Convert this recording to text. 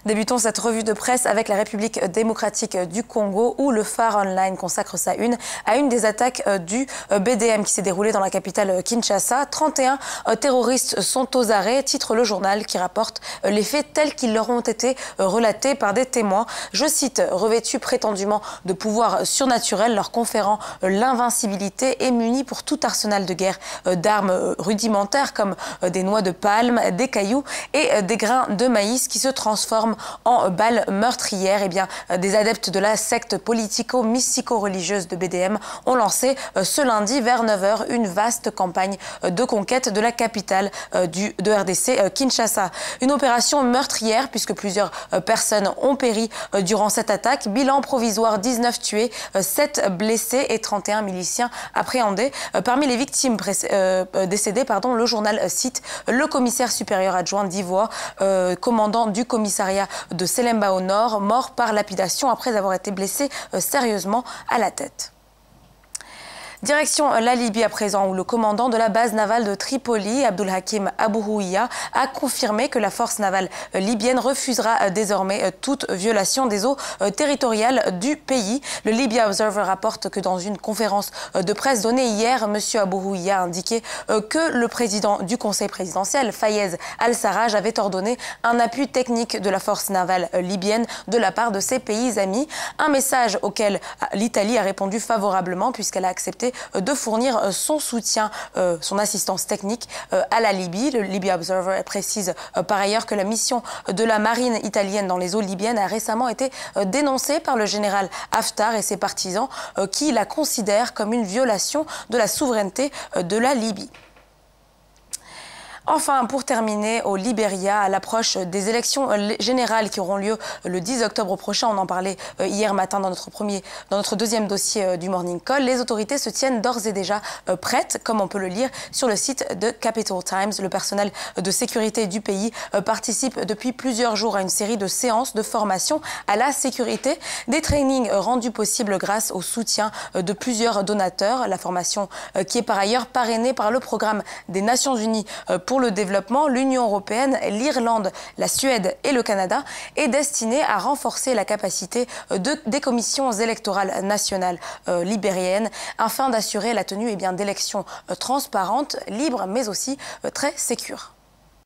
Débutons cette revue de presse avec la République démocratique du Congo où le Phare Online consacre sa une à une des attaques du BDM qui s'est déroulée dans la capitale Kinshasa. 31 terroristes sont aux arrêts, titre le journal qui rapporte les faits tels qu'ils leur ont été relatés par des témoins. Je cite, revêtus prétendument de pouvoirs surnaturels, leur conférant l'invincibilité et munis pour tout arsenal de guerre d'armes rudimentaires comme des noix de palme, des cailloux et des grains de maïs qui se transforment en balles meurtrières. Eh bien, des adeptes de la secte politico-mystico-religieuse de BDM ont lancé ce lundi vers 9h une vaste campagne de conquête de la capitale de RDC, Kinshasa. Une opération meurtrière puisque plusieurs personnes ont péri durant cette attaque. Bilan provisoire, 19 tués, 7 blessés et 31 miliciens appréhendés. Parmi les victimes décédées, le journal cite le commissaire supérieur adjoint d'Ivoire, commandant du commissariat de Selemba au nord, mort par lapidation après avoir été blessé sérieusement à la tête. Direction la Libye à présent, où le commandant de la base navale de Tripoli, Abdulhakim Abouhouia, a confirmé que la force navale libyenne refusera désormais toute violation des eaux territoriales du pays. Le Libya Observer rapporte que dans une conférence de presse donnée hier, M. Abouhouia a indiqué que le président du conseil présidentiel, Fayez al-Sarraj, avait ordonné un appui technique de la force navale libyenne de la part de ses pays amis. Un message auquel l'Italie a répondu favorablement puisqu'elle a accepté de fournir son soutien, son assistance technique à la Libye. Le Libya Observer précise par ailleurs que la mission de la marine italienne dans les eaux libyennes a récemment été dénoncée par le général Haftar et ses partisans qui la considèrent comme une violation de la souveraineté de la Libye. Enfin, pour terminer, au Libéria, à l'approche des élections générales qui auront lieu le 10 octobre prochain, on en parlait hier matin dans notre deuxième dossier du Morning Call, les autorités se tiennent d'ores et déjà prêtes, comme on peut le lire sur le site de Capital Times. Le personnel de sécurité du pays participe depuis plusieurs jours à une série de séances de formation à la sécurité, des trainings rendus possibles grâce au soutien de plusieurs donateurs. La formation qui est par ailleurs parrainée par le programme des Nations Unies pour le développement, l'Union européenne, l'Irlande, la Suède et le Canada est destinée à renforcer la capacité des commissions électorales nationales libériennes afin d'assurer la tenue d'élections transparentes, libres mais aussi très sécures.